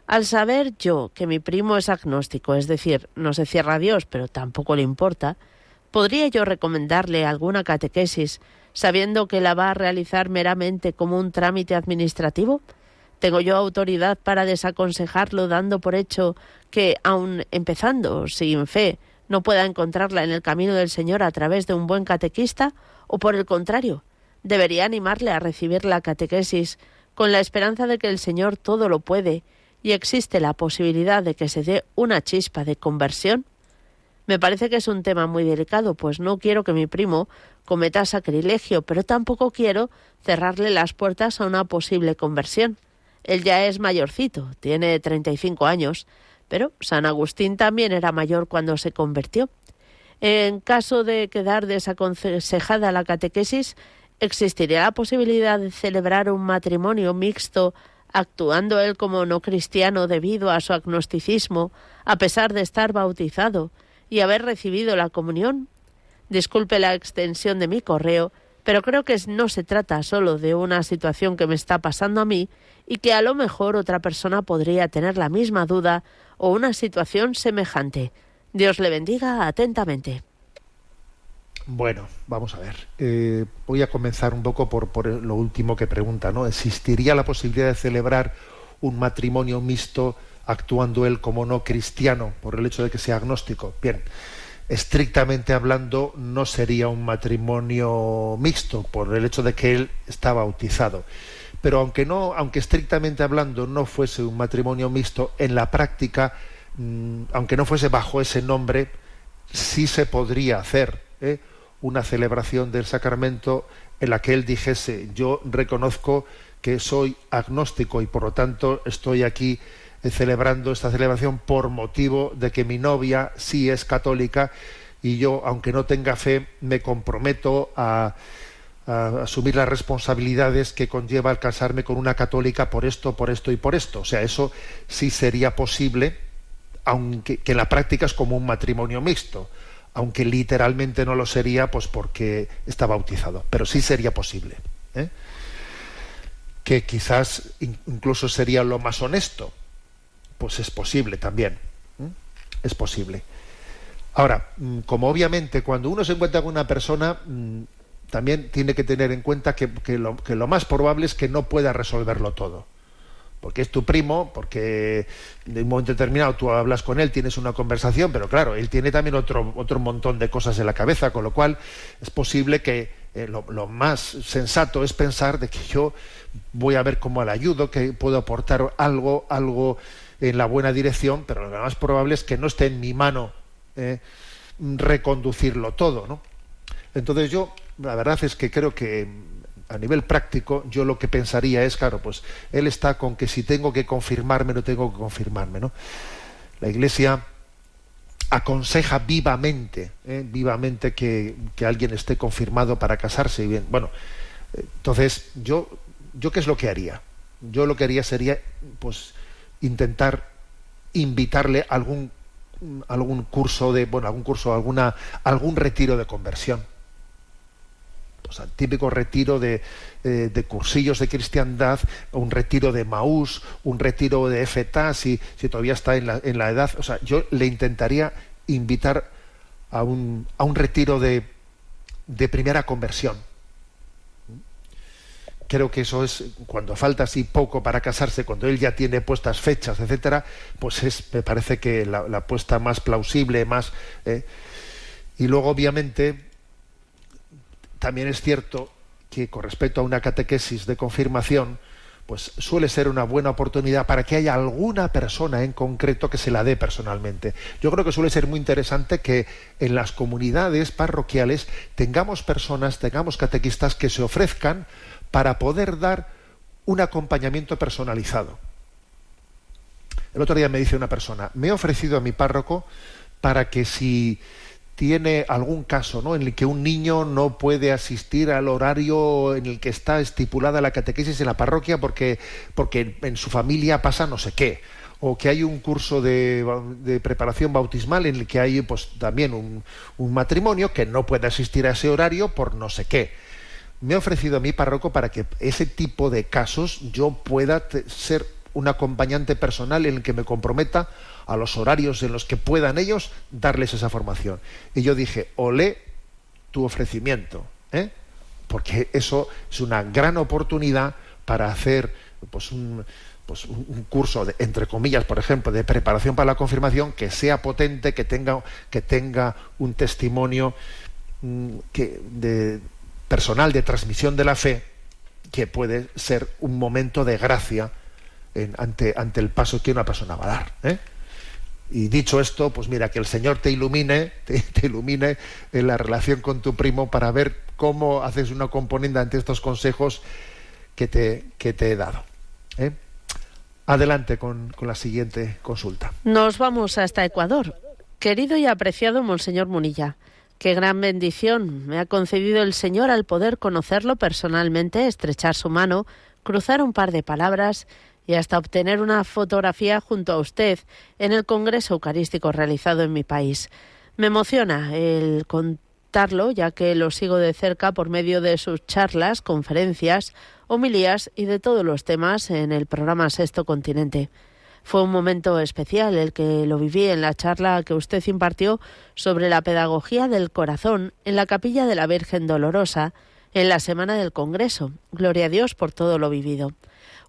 Al saber yo que mi primo es agnóstico, es decir, no se cierra a Dios, pero tampoco le importa, ¿podría yo recomendarle alguna catequesis sabiendo que la va a realizar meramente como un trámite administrativo? ¿Tengo yo autoridad para desaconsejarlo dando por hecho que, aun empezando sin fe, no pueda encontrarla en el camino del Señor a través de un buen catequista? ¿O por el contrario, debería animarle a recibir la catequesis con la esperanza de que el Señor todo lo puede y existe la posibilidad de que se dé una chispa de conversión? Me parece que es un tema muy delicado, pues no quiero que mi primo cometa sacrilegio, pero tampoco quiero cerrarle las puertas a una posible conversión. Él ya es mayorcito, tiene 35 años, pero San Agustín también era mayor cuando se convirtió. En caso de quedar desaconsejada la catequesis, ¿existiría la posibilidad de celebrar un matrimonio mixto actuando él como no cristiano debido a su agnosticismo, a pesar de estar bautizado y haber recibido la comunión? Disculpe la extensión de mi correo, pero creo que no se trata solo de una situación que me está pasando a mí y que a lo mejor otra persona podría tener la misma duda o una situación semejante. Dios le bendiga atentamente. Bueno, vamos a ver. Voy a comenzar un poco por lo último que pregunta, ¿no? ¿Existiría la posibilidad de celebrar un matrimonio mixto actuando él como no cristiano por el hecho de que sea agnóstico? Bien, estrictamente hablando no sería un matrimonio mixto por el hecho de que él está bautizado. Pero aunque estrictamente hablando no fuese un matrimonio mixto, en la práctica, aunque no fuese bajo ese nombre, sí se podría hacer una celebración del sacramento en la que él dijese: yo reconozco que soy agnóstico y por lo tanto estoy aquí celebrando esta celebración por motivo de que mi novia sí es católica y yo, aunque no tenga fe, me comprometo a asumir las responsabilidades que conlleva el casarme con una católica por esto y por esto. O sea, eso sí sería posible, aunque que en la práctica es como un matrimonio mixto, aunque literalmente no lo sería, pues porque está bautizado, pero sí sería posible, que quizás incluso sería lo más honesto, pues es posible también, es posible. Ahora, como obviamente cuando uno se encuentra con una persona, también tiene que tener en cuenta que lo más probable es que no pueda resolverlo todo. Porque es tu primo, porque en un momento determinado tú hablas con él, tienes una conversación, pero claro, él tiene también otro montón de cosas en la cabeza, con lo cual es posible que lo más sensato es pensar de que yo voy a ver cómo le ayudo, que puedo aportar algo en la buena dirección, pero lo más probable es que no esté en mi mano reconducirlo todo, ¿no? Entonces yo, la verdad es que creo que a nivel práctico, yo lo que pensaría es, claro, pues él está con que si tengo que confirmarme, no tengo que confirmarme, ¿no? La Iglesia aconseja vivamente que alguien esté confirmado para casarse. Y bien, bueno, entonces yo ¿qué es lo que haría? Yo lo que haría sería, pues, intentar invitarle a algún curso, algún retiro de conversión. O sea, típico retiro de cursillos de cristiandad, un retiro de Maús, un retiro de FETA, si todavía está en la edad. O sea, yo le intentaría invitar a un retiro de primera conversión. Creo que eso es, cuando falta así poco para casarse, cuando él ya tiene puestas fechas, etcétera, pues me parece que la apuesta más plausible, más... Y luego, obviamente, también es cierto que con respecto a una catequesis de confirmación, pues suele ser una buena oportunidad para que haya alguna persona en concreto que se la dé personalmente. Yo creo que suele ser muy interesante que en las comunidades parroquiales tengamos catequistas que se ofrezcan para poder dar un acompañamiento personalizado. El otro día me dice una persona: me he ofrecido a mi párroco para que si tiene algún caso, ¿no?, en el que un niño no puede asistir al horario en el que está estipulada la catequesis en la parroquia porque en su familia pasa no sé qué, o que hay un curso de preparación bautismal en el que hay pues también un matrimonio que no puede asistir a ese horario por no sé qué. Me he ofrecido a mi párroco para que ese tipo de casos yo pueda ser un acompañante personal en el que me comprometa a los horarios en los que puedan ellos darles esa formación. Y yo dije, olé tu ofrecimiento, porque eso es una gran oportunidad para hacer un curso de, entre comillas, por ejemplo, de preparación para la confirmación, que sea potente, que tenga un testimonio personal de transmisión de la fe, que puede ser un momento de gracia ante el paso que una persona va a dar. Y dicho esto, pues mira, que el Señor te ilumine en la relación con tu primo para ver cómo haces una componenda ante estos consejos que te he dado. Adelante con la siguiente consulta. Nos vamos hasta Ecuador. Querido y apreciado Monseñor Munilla, qué gran bendición me ha concedido el Señor al poder conocerlo personalmente, estrechar su mano, cruzar un par de palabras y hasta obtener una fotografía junto a usted en el Congreso Eucarístico realizado en mi país. Me emociona el contarlo, ya que lo sigo de cerca por medio de sus charlas, conferencias, homilías y de todos los temas en el programa Sexto Continente. Fue un momento especial el que lo viví en la charla que usted impartió sobre la pedagogía del corazón en la Capilla de la Virgen Dolorosa en la semana del Congreso. Gloria a Dios por todo lo vivido.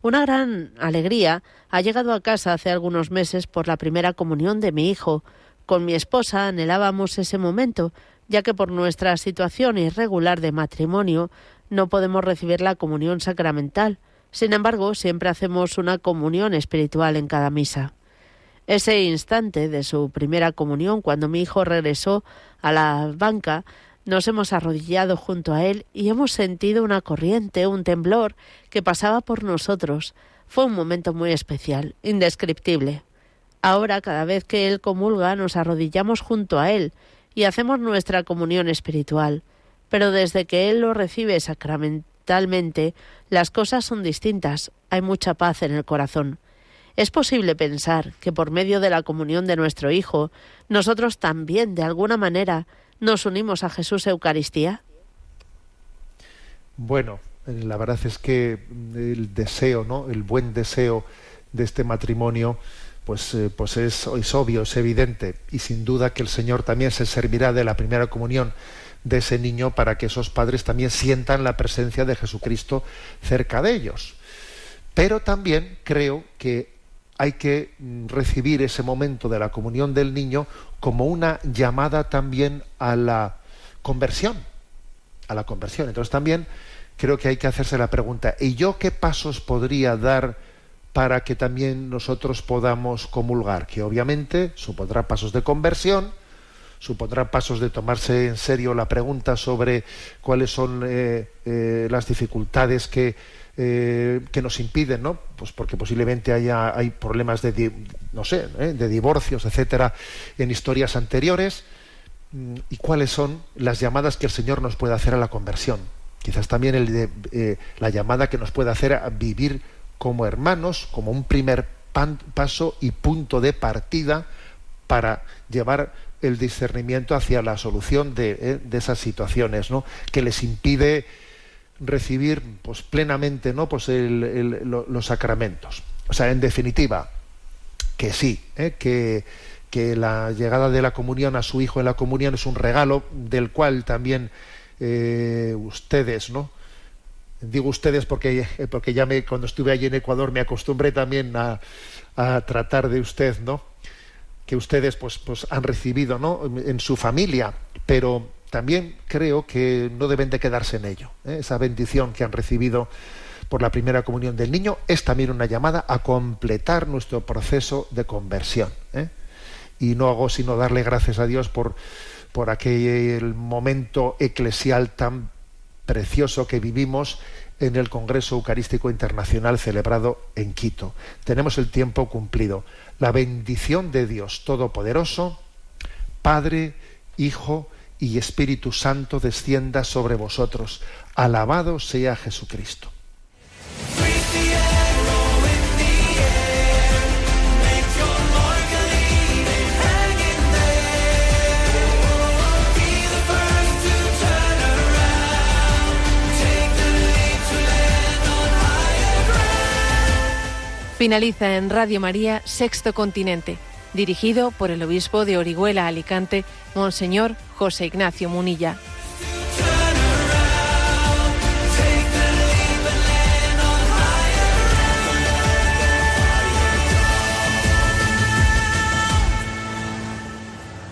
Una gran alegría ha llegado a casa hace algunos meses por la primera comunión de mi hijo. Con mi esposa anhelábamos ese momento, ya que por nuestra situación irregular de matrimonio no podemos recibir la comunión sacramental. Sin embargo, siempre hacemos una comunión espiritual en cada misa. Ese instante de su primera comunión, cuando mi hijo regresó a la banca, nos hemos arrodillado junto a él y hemos sentido una corriente, un temblor que pasaba por nosotros. Fue un momento muy especial, indescriptible. Ahora, cada vez que él comulga, nos arrodillamos junto a él y hacemos nuestra comunión espiritual. Pero desde que él lo recibe sacramentalmente, las cosas son distintas. Hay mucha paz en el corazón. ¿Es posible pensar que por medio de la comunión de nuestro hijo, nosotros también, de alguna manera, nos unimos a Jesús Eucaristía? Bueno, la verdad es que el deseo, ¿no?, el buen deseo de este matrimonio, pues es obvio, es evidente, y sin duda que el Señor también se servirá de la primera comunión de ese niño para que esos padres también sientan la presencia de Jesucristo cerca de ellos. Pero también creo que hay que recibir ese momento de la comunión del niño como una llamada también a la conversión. Entonces también creo que hay que hacerse la pregunta, ¿y yo qué pasos podría dar para que también nosotros podamos comulgar? Que obviamente supondrá pasos de conversión, supondrá pasos de tomarse en serio la pregunta sobre cuáles son las dificultades que nos impiden, ¿no? Pues porque posiblemente hay problemas de divorcios, etcétera, en historias anteriores, y cuáles son las llamadas que el Señor nos puede hacer a la conversión. Quizás también la llamada que nos puede hacer a vivir como hermanos, como un primer paso y punto de partida para llevar el discernimiento hacia la solución de esas situaciones, ¿no?, que les impide recibir pues plenamente, ¿no?, pues los sacramentos. O sea, en definitiva, que sí, que la llegada de la comunión a su hijo en la comunión es un regalo del cual también ustedes, ¿no? Digo ustedes porque ya cuando estuve allí en Ecuador me acostumbré también a tratar de usted, ¿no?, que ustedes pues han recibido, ¿no?, en su familia, pero también creo que no deben de quedarse en ello. Esa bendición que han recibido por la primera comunión del niño es también una llamada a completar nuestro proceso de conversión. Y no hago sino darle gracias a Dios por aquel momento eclesial tan precioso que vivimos en el Congreso Eucarístico Internacional celebrado en Quito. Tenemos el tiempo cumplido. La bendición de Dios Todopoderoso, Padre, Hijo y Espíritu Santo descienda sobre vosotros. Alabado sea Jesucristo. Finaliza en Radio María Sexto Continente, dirigido por el obispo de Orihuela, Alicante, Monseñor José Ignacio Munilla.